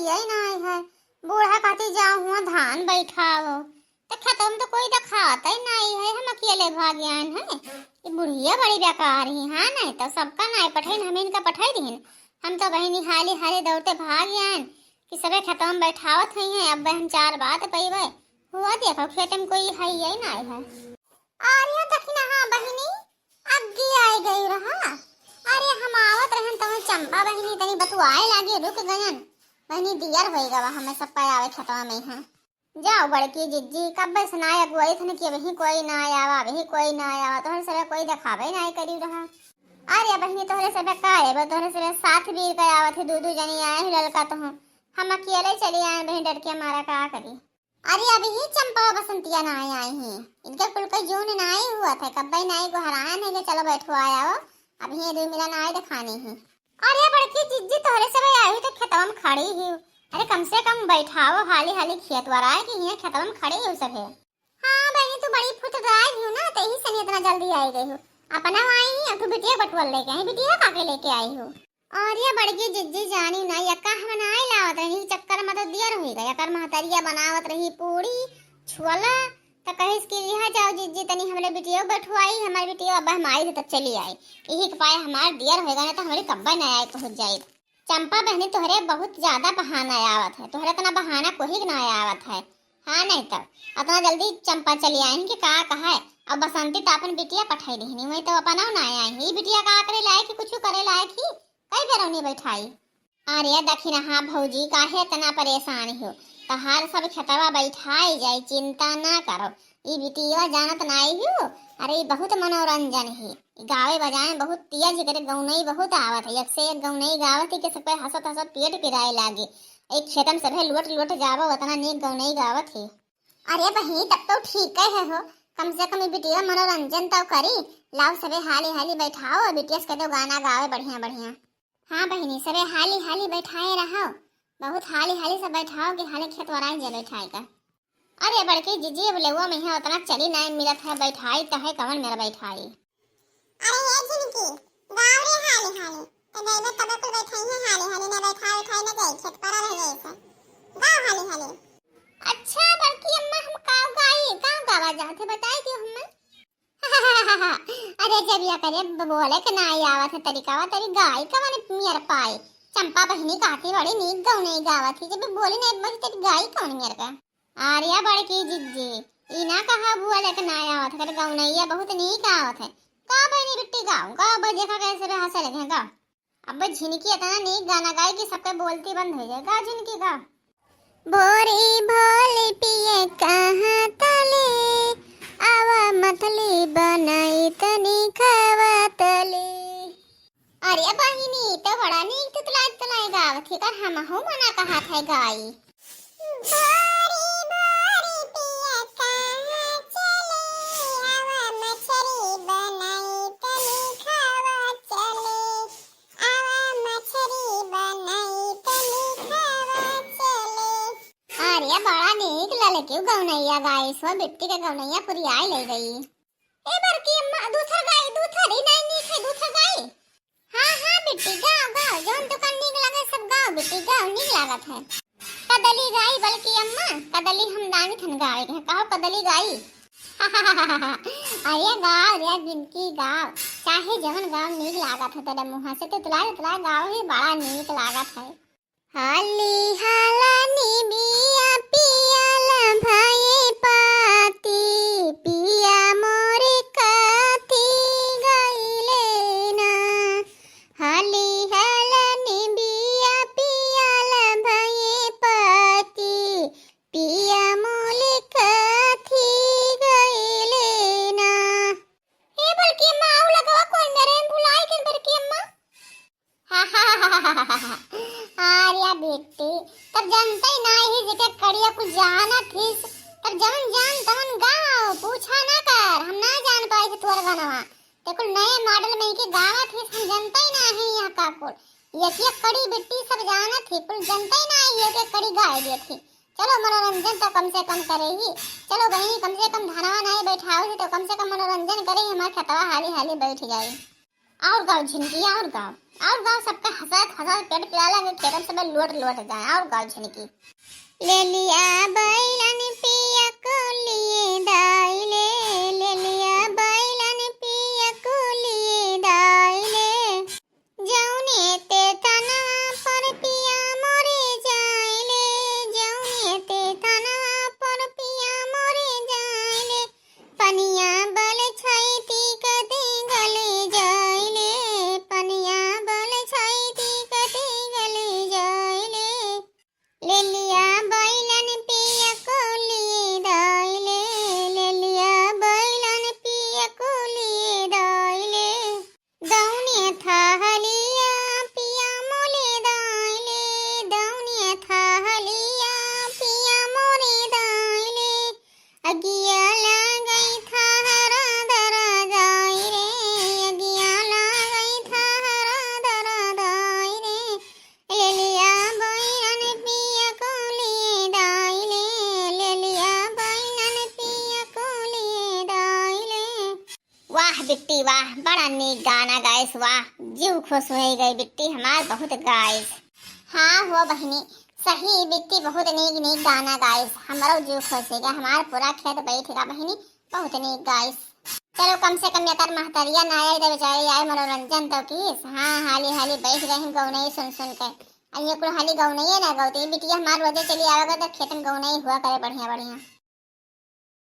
ही नहीं है। बूढ़ा कहती जाओ हुआ धान बैठाओ तो खत्म तो कोई दिखाता ही नहीं है। हम अकेले भाग्यान है। ये बुढ़िया बड़ी बेकार ही हाँ नहीं तो सबका नहीं पठाई हम इनका पठाई दीन। हम तो बहनी हाली हाली दौड़ते भाग्यान कि सबे खत्म बैठावत है। अब हम 4 बात पैबे हुआ देखो खेत में कोई है ही नहीं है। अरे दखना हाँ बहनी अग्गी आई गई रहा। अरे हम आवत रहन तो चंपा बहनी तनी बतुआए लागे रुक गयन। बहनी दियर होई गवा हमें सब पे आवे खतवा में हां। जाओ बड़की जिज्जी कब सुनाए अगुआई थन कि वही कोई ना आवा वही कोई ना आवा तोहरे सब कोई दिखावे नहीं करी रहा। अरे बहनी तोहरे सब का है तोहरे सब साथ भी के आवत है दू जनी आए लड़का तो हम अकेले चली आए बहनी डर के मारा का करी। अरे अभी ही चंपा बसंतिया ना आई हैं। इनके कुल का जून नाई हुआ था कब नाई को हरान है कि चलो बैठो आया हो अभी ये 2 मिला नाई दिखानी है। अरे बड़की जिज्जी तोहरे से आई तो खेतवा में खड़ी ही। अरे कम से कम बैठाओ हाली हाली खेत वराए कि ये खेतवा में खड़ी हो सब है। हां बहनी तू बड़ी फुटदार ही ना तो ही सनी इतना जल्दी आई गई हो। अपना आई ही तू बिटिया बटवल लेके आई बिटिया काके लेके आई हो। और ये बड़की जिज्जी जानी ना यक्का हम नाई लावत रही चक्कर में तो दियर होई गया कर महतरिया बनावत रही पूरी छुअला तो कहिस कि यहां जाओ जिज्जी तनी हमरे बिटिया बैठवाई हमारी बिटिया अब हम आई तो चली आई यही के पाए हमार दियर होएगा ना तो हमारी कब्बा ना आई पहुंच जाए। चंपा बहनी तोहरे बहुत ज्यादा बहाना आवत है तोहरे तना बहाना कोई ना आवत है। हां नहीं तो इतना जल्दी चंपा चली आई कि का कहा है अब बसंती तो अपन बिटिया पठाई देनी मैं तो अपना ना आई ही बिटिया का करे लायक कि कुछ करे लायक ही कई बेरौनी बैठाई। अरे दखिना हाँ भौजी काहे तना परेशान हो तहार सब खतवा बैठाई जाए चिंता ना करो ई बिटिया जानत नाई हो। अरे बहुत मनोरंजन है गावे बजाए बहुत तेज करे गौनई बहुत आवत है एक से एक गौनई गावत के सब हंसत हंसत पेट पिराए लागे एक खेतम सभे लुट लुट जावो उतना नीक गौनई गावत है। अरे बही तब तो ठीक है हो कम से कम बिटिया मनोरंजन तो करी लाओ सबे हाली हाली बैठाओ बिटिया के तो गाना गावे बढ़िया बढ़िया। हाँ बहनी सबे हाली हाली बैठाए रहो बहुत हाली हाली से बैठाओ कि हाली खेत वराई जे बैठाए का। अरे बड़की जिजी अब लेवा में है उतना चली नहीं मिलत है बैठाई तो है कवन मेरा बैठाई। अरे ये जिनकी गाँव रे हाली हाली तो गईले तब कुल बैठाई है हाली हाली ने बैठा उठाई ने गई खेत पर रह गई से गाँव हाली हाली। अच्छा बड़की अम्मा हम गाँव गावा जाते बताई क्यों हम। अरे जब या करे बोले के ना आवत है तरीका तेरी गाय का माने मेरे पाए चंपा बहनी काकी बड़ी नीक गाँव नहीं गावत थी जब बोली नहीं बस तेरी गाय कौन मेरे का। आर्या बड़की जिज्जी ई ना कहा बुआ लेके ना आवत है गाँव नहीं बहुत नीक आवत है का बहनी बिट्टी गाँव का अब देखा कैसे रे हंसे लगे का अब झिनकी इतना नीक गाना गाए कि सबके बोलती बंद हो जाएगा झिनकी का। बोरी भोली पिए कहाँ तले आवा मथली बनाई तनी खावा तले। अरे बहिनी तो बड़ा नीक तुतलाए गावत है कर हम हो मना कहा था गाई। बोरी बोरी पिए कहाँ चले आवा मछरी बनाई तनी खावा चले आवा मछरी बनाई तनी खावा चले। अरे बड़ा नीक ललके गौनैया गाई सो बिट्टी के गौनैया पूरी आई ले गई। ए बड़की अम्मा दूसरा ही नहीं नीक है दूसरा गाई। हां बिट्टी गाओ जोन दुकान नीक लागे सब गाओ बिट्टी गाओ नीक लागत है। कदली गाई बल्कि अम्मा कदली हम दानी थन गावे के कहो कदली गाई। अरे गाओ रे जिनकी गाओ चाहे जवन गाओ नीक लागत है तेरे मुंह से तो तुलाए गाओ ही बड़ा नीक लागत है। हाली हाला निबिया पियाला भाई पाती पिया मोरे काती गईले ना हाली हाला निबिया पियाला भाई पाती पिया मोरे काती गईले ना। ए बल्कि अम्मा आउ लगावा कौन मेरे भुलाई के बल्कि अम्मा। आर्या बेटी तब जानते ही ना ही जके कड़िया कुछ जाना थी तब जवन जान तवन गाओ पूछा ना कर हम ना जान पाए थे तोर गाना ते कुल नए मॉडल में के गावा थी हम जानते ही ना है यहाँ का कुल ये कड़ी बेटी सब जाना थी कुल जानते ही ना ये के कड़ी गाय दी थी। चलो मनोरंजन तो कम से कम करेगी चलो बहनी कम से कम धनवा नहीं बैठाओ तो कम से कम मनोरंजन करे हमारे खतवा हाली हाली बैठ जाए। और गाँव झिनकी और गाँव सबका हंसत हंसत पेट पियाला के खेतन सब लोट लोट जाए और गाँव झिनकी ले लिया बैलन पिया को लिए दाई ले लिया बैलन पिया को लिए दाई ले जौने ते तना पर पिया मोरे जाइले जौने ते तना पर पिया मोरे जाइले पनिया बल छैती कदे गले जाइले पनिया बल छैती कदे गले जाइले ले लिया बैलन पिया को लिए दाइले ले लिया बैलन पिया को लिए दाइले दौने था हलिया पिया मोले दाइले दौने था हलिया पिया मोरे दाइले अगिया गई था हरा दरा दाई रे अगिया गई था हरा दरा दाई रे ले लिया बैलन पिया को लिए दाइले ले लिया बैलन पिया को लिए दाइले। वाह बिट्टी वाह, बड़ा नीक गाना गाइस, वाह जीव खुश हो गई बिट्टी हमार बहुत गाइस। हाँ हो बहनी सही, बिट्टी बहुत नीक नीक गाना गाइस, हमारो जीव खुश हो गया, हमार पूरा खेत बैठेगा बहनी, बहुत नीक गाइस। चलो कम से कम यार महतरिया ना आए बेचारे आए मनोरंजन तो की। हाँ हाली हाली बैठ गए हम गौनई सुन के, अब ये कुल हाली गौनई ना गौती बिटिया हमार रोजे चली आवेगा तो खेतन गौनई हुआ करे बढ़िया बढ़िया।